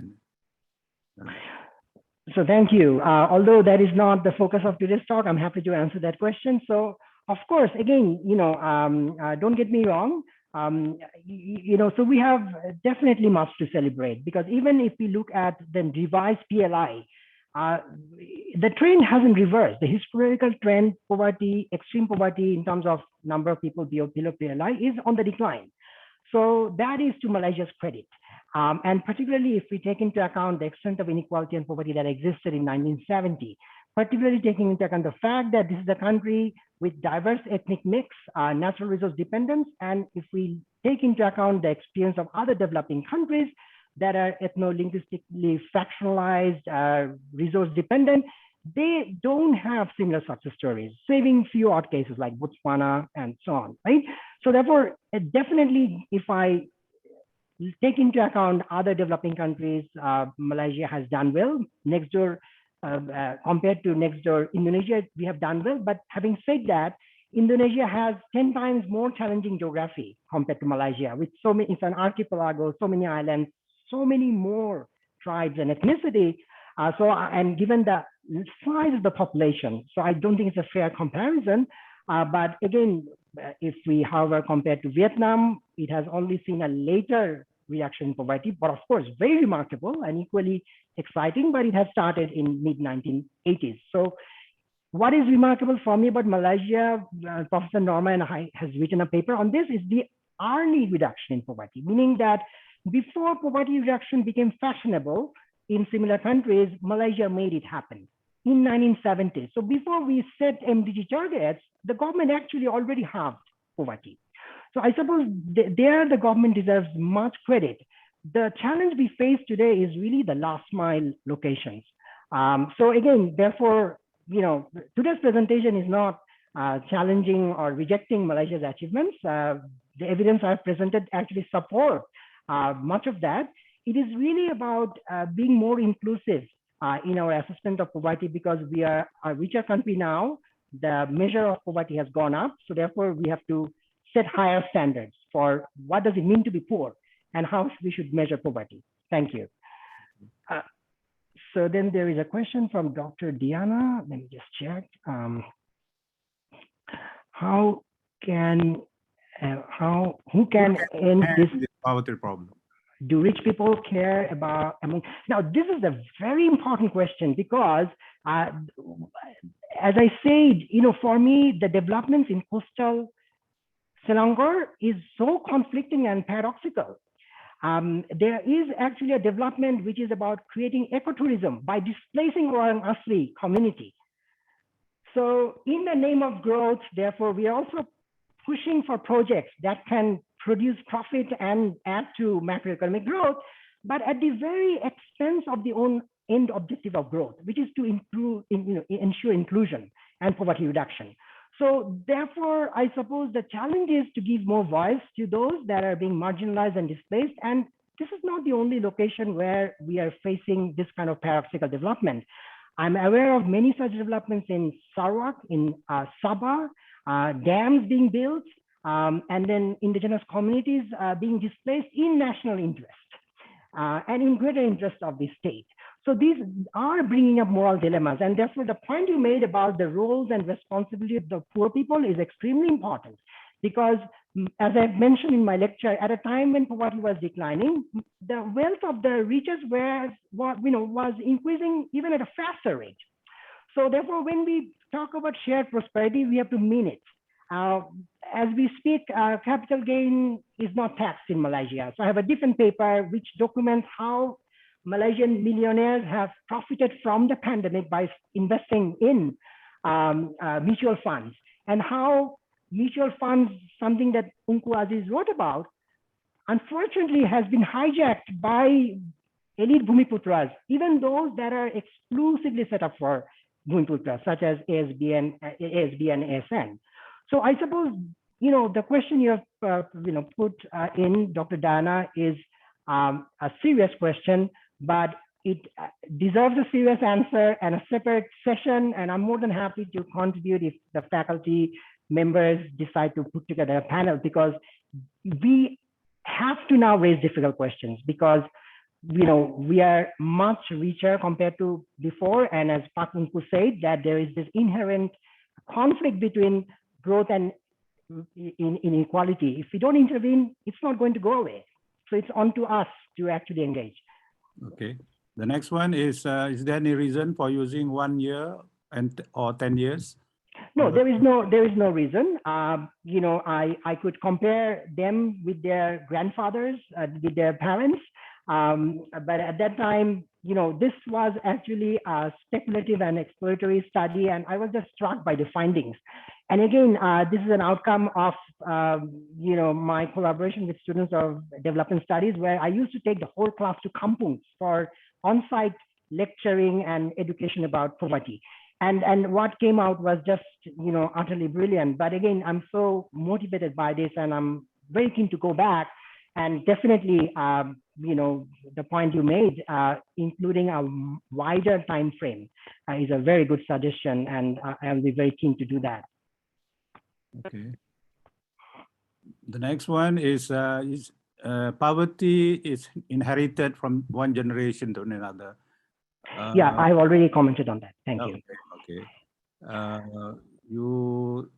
So thank you. Although that is not the focus of today's talk, I'm happy to answer that question. So of course, again, don't get me wrong. So we have definitely much to celebrate, because even if we look at the revised PLI, the trend hasn't reversed. The historical trend, poverty, extreme poverty in terms of number of people below PLI is on the decline. So that is to Malaysia's credit. And particularly if we take into account the extent of inequality and poverty that existed in 1970, particularly taking into account the fact that this is a country with diverse ethnic mix, natural resource dependence, and if we take into account the experience of other developing countries that are ethno-linguistically fractionalized, resource dependent, they don't have similar success stories, saving few odd cases like Botswana and so on, right? So therefore, definitely, if I take into account other developing countries, Malaysia has done well. Next door, compared to next door Indonesia, we have done well. But having said that, Indonesia has 10 times more challenging geography compared to Malaysia, with so many, it's an archipelago, so many islands, so many more tribes and ethnicity. And given the size of the population, so I don't think it's a fair comparison. But again, if we, however, compare to Vietnam, it has only seen a later reduction in poverty, but of course, very remarkable and equally exciting, but it has started in mid-1980s. So what is remarkable for me about Malaysia, Professor Norma and I has written a paper on this, is the early reduction in poverty, meaning that before poverty reduction became fashionable in similar countries, Malaysia made it happen in 1970. So before we set MDG targets, the government actually already halved poverty. So I suppose there the government deserves much credit. The challenge we face today is really the last mile locations. So again, therefore, today's presentation is not challenging or rejecting Malaysia's achievements. The evidence I've presented actually support much of that. It is really about being more inclusive in our assessment of poverty, because we are a richer country now. The measure of poverty has gone up. So therefore, we have to set higher standards for what does it mean to be poor and how we should measure poverty. Thank you. So then there is a question from Dr. Diana. Let me just check. Who can end this poverty problem? Do rich people care about now, this is a very important question, because as I said, for me, the developments in coastal Selangor is so conflicting and paradoxical. There is actually a development which is about creating ecotourism by displacing orang asli community. So in the name of growth, therefore, we are also pushing for projects that can produce profit and add to macroeconomic growth, but at the very expense of the own end objective of growth, which is to improve, ensure inclusion and poverty reduction. So therefore, I suppose the challenge is to give more voice to those that are being marginalized and displaced. And this is not the only location where we are facing this kind of paradoxical development. I'm aware of many such developments in Sarawak, in Sabah, dams being built, and then indigenous communities being displaced in national interest and in greater interest of the state. So these are bringing up moral dilemmas. And therefore, the point you made about the roles and responsibility of the poor people is extremely important, because as I mentioned in my lecture, at a time when poverty was declining, the wealth of the richest was increasing even at a faster rate. So therefore, when we talk about shared prosperity, we have to mean it. as we speak, capital gain is not taxed in Malaysia. So I have a different paper which documents how Malaysian millionaires have profited from the pandemic by investing in mutual funds, and how mutual funds, something that Unku Aziz wrote about, unfortunately has been hijacked by elite Bhumiputras, even those that are exclusively set up for Bhumiputras, such as ASB and ASN. So I suppose, the question you have put in, Dr. Dana, is a serious question, but it deserves a serious answer and a separate session. And I'm more than happy to contribute if the faculty members decide to put together a panel, because we have to now raise difficult questions, because we are much richer compared to before. And as Pak Unku said, that there is this inherent conflict between growth and inequality. If we don't intervene, it's not going to go away. So it's on to us to actually engage. Okay. The next one is there any reason for using 1 year or 10 years? No, there is no reason. I could compare them with their grandfathers, with their parents. But at that time, this was actually a speculative and exploratory study, and I was just struck by the findings. And again, this is an outcome of, my collaboration with students of development studies, where I used to take the whole class to Kampung for on-site lecturing and education about poverty. And what came out was just, utterly brilliant. But again, I'm so motivated by this, and I'm very keen to go back. And definitely, the point you made, including a wider time frame, is a very good suggestion, and I'll be very keen to do that. Okay. The next one is poverty is inherited from one generation to another. Yeah, I've already commented on that. Thank you. Okay. You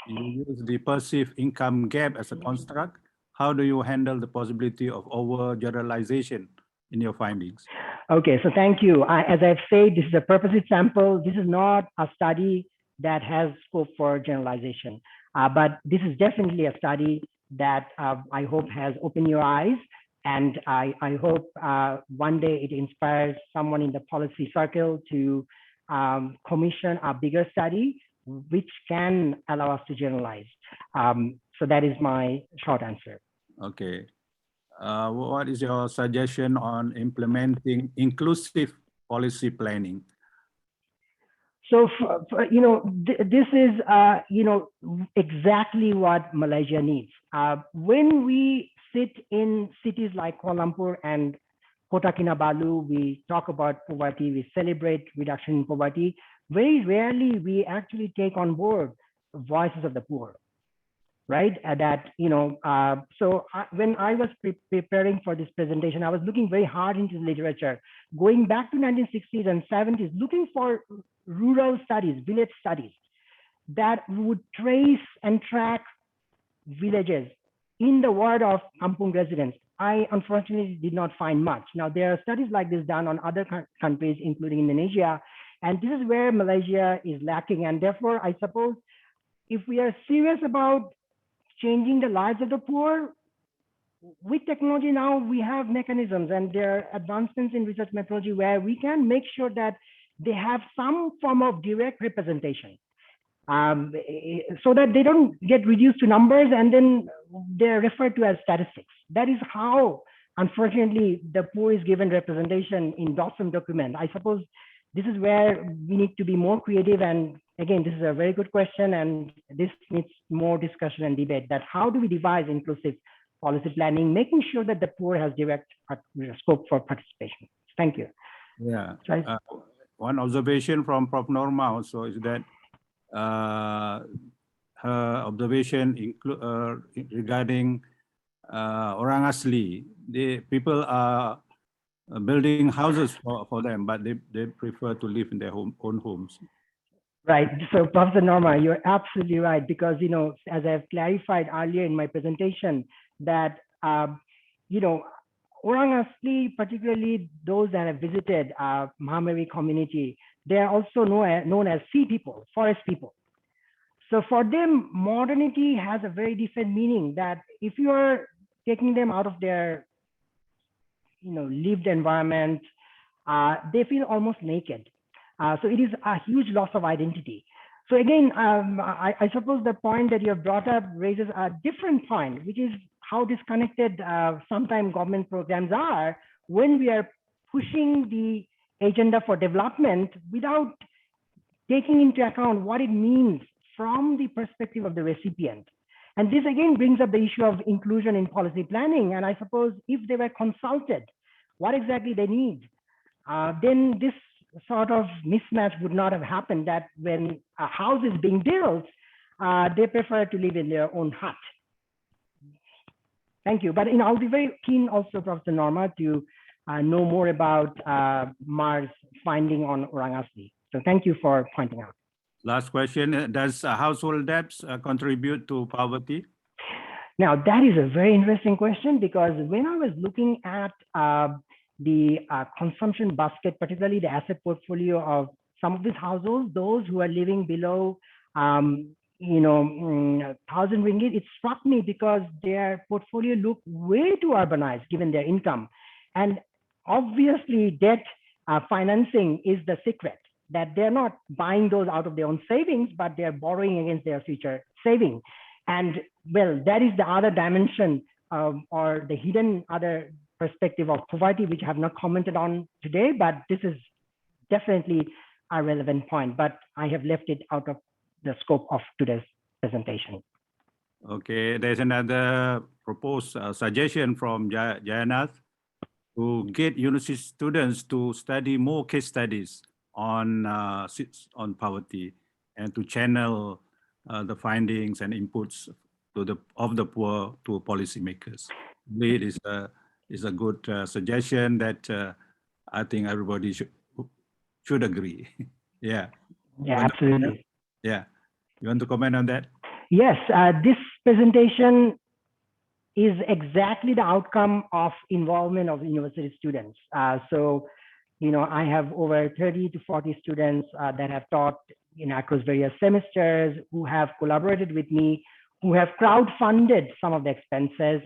use the perceived income gap as a construct. How do you handle the possibility of over-generalization in your findings? Okay, so thank you. As I've said, this is a purposive sample. This is not a study that has scope for generalization, but this is definitely a study that I hope has opened your eyes. And I hope one day it inspires someone in the policy circle to commission a bigger study, which can allow us to generalize. So that is my short answer. Okay. What is your suggestion on implementing inclusive policy planning? So, this is, exactly what Malaysia needs. When we sit in cities like Kuala Lumpur and Kota Kinabalu, we talk about poverty, we celebrate reduction in poverty. Very rarely we actually take on board voices of the poor, right? When I was preparing for this presentation, I was looking very hard into the literature, going back to 1960s and 70s, looking for rural studies, village studies that would trace and track villages in the ward of Kampung residents. I unfortunately did not find much. Now, there are studies like this done on other countries, including Indonesia, and this is where Malaysia is lacking. And therefore, I suppose if we are serious about changing the lives of the poor, with technology now, we have mechanisms, and there are advancements in research methodology where we can make sure that they have some form of direct representation, so that they don't get reduced to numbers and then they're referred to as statistics. That is how, unfortunately, the poor is given representation in document document. I suppose this is where we need to be more creative. And again, this is a very good question, and this needs more discussion and debate, that how do we devise inclusive policy planning, making sure that the poor has direct scope for participation. Thank you. Yeah. One observation from Prof. Norma also is that her observation regarding orang asli, the people are building houses for them, but they prefer to live in their own homes. Right. So, Professor Norma, you're absolutely right, because, as I've clarified earlier in my presentation, that, orang asli, particularly those that have visited Mahameri community, they are also known as sea people, forest people. So for them, modernity has a very different meaning, that if you are taking them out of their lived environment, they feel almost naked. So it is a huge loss of identity. So again, I suppose the point that you have brought up raises a different point, which is how disconnected sometimes government programs are when we are pushing the agenda for development without taking into account what it means from the perspective of the recipient. And this again brings up the issue of inclusion in policy planning. And I suppose if they were consulted what exactly they need, then this sort of mismatch would not have happened, that when a house is being built, they prefer to live in their own hut. Thank you. But I'll be very keen also, Professor Norma, to know more about Mars finding on Orang Asli. So thank you for pointing out. Last question, does household debts contribute to poverty? Now, that is a very interesting question, because when I was looking at the consumption basket, particularly the asset portfolio of some of these households, those who are living below 1,000 ringgit, it struck me because their portfolio looked way too urbanized given their income. And obviously debt financing is the secret, that they're not buying those out of their own savings, but they're borrowing against their future saving. And well, that is the other dimension or the hidden other perspective of poverty, which I have not commented on today, but this is definitely a relevant point, but I have left it out of the scope of today's presentation. Okay, there's another proposed suggestion from Jayanath to get university students to study more case studies on poverty and to channel the findings and inputs of the poor to policymakers. It is a good suggestion that I think everybody should agree. Yeah. Yeah, absolutely. Yeah. You want to comment on that? Yes, this presentation is exactly the outcome of involvement of university students. So, I have over 30 to 40 students that have taught across various semesters, who have collaborated with me, who have crowdfunded some of the expenses.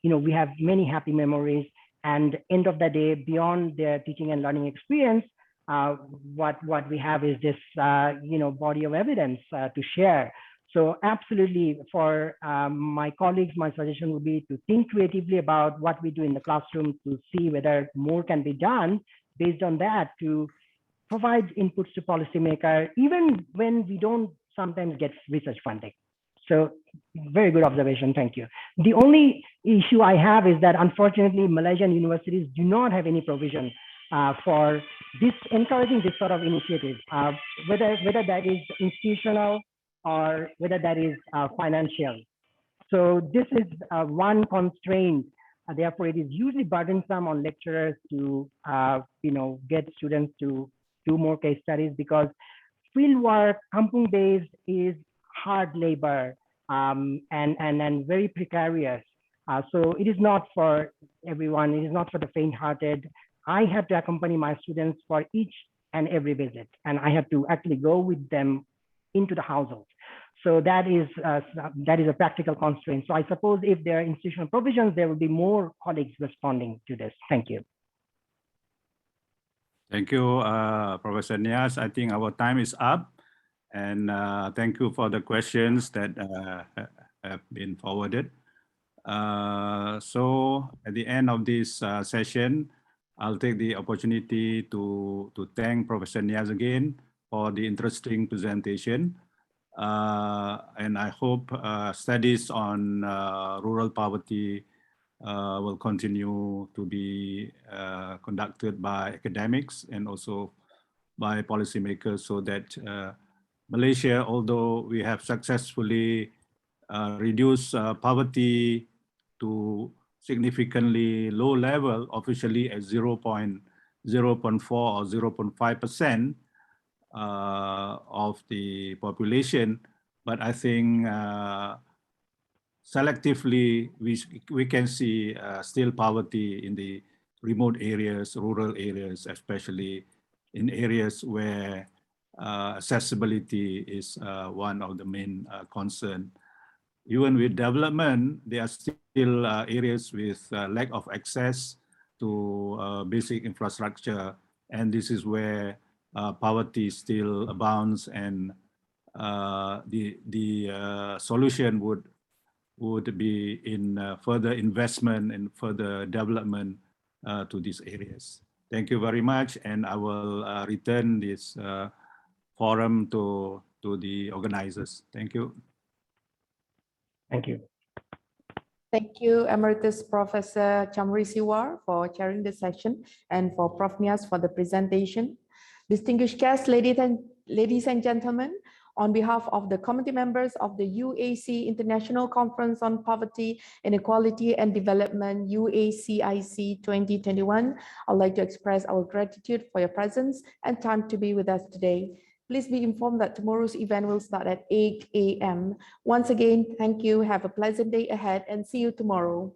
We have many happy memories, and end of the day, beyond their teaching and learning experience, what we have is this body of evidence to share. So absolutely, for my colleagues, my suggestion would be to think creatively about what we do in the classroom, to see whether more can be done based on that, to provide inputs to policymakers, even when we don't sometimes get research funding. So very good observation, thank you. The only issue I have is that unfortunately, Malaysian universities do not have any provision for encouraging this sort of initiative, whether that is institutional or whether that is financial. So this is one constraint. Therefore, it is usually burdensome on lecturers to get students to do more case studies, because field work, kampung-based, is hard labor and very precarious. So it is not for everyone. It is not for the faint-hearted. I have to accompany my students for each and every visit, and I have to actually go with them into the household. So that is a practical constraint. So I suppose if there are institutional provisions, there will be more colleagues responding to this. Thank you. Thank you, Professor Nias. I think our time is up. And thank you for the questions that have been forwarded. So at the end of this session, I'll take the opportunity to thank Professor Nias again for the interesting presentation. And I hope studies on rural poverty will continue to be conducted by academics and also by policymakers, so that Malaysia, although we have successfully reduced poverty to significantly low level, officially at 0.4 or 0.5% of the population, but I think selectively we can see still poverty in the remote areas, rural areas, especially in areas where accessibility is one of the main concern. Even with development, there are still areas with lack of access to basic infrastructure, and this is where poverty still abounds, and the solution would be in further investment and further development to these areas. Thank you very much, and I will return this forum to the organizers. Thank you. Thank you. Thank you, Emeritus Professor Chamri Siwar, for chairing the session, and for Prof. Nias for the presentation. Distinguished guests, ladies and gentlemen, on behalf of the committee members of the UAC International Conference on Poverty, Inequality and Development, UACIC 2021, I'd like to express our gratitude for your presence and time to be with us today. Please be informed that tomorrow's event will start at 8 a.m. Once again, thank you, have a pleasant day ahead, and see you tomorrow.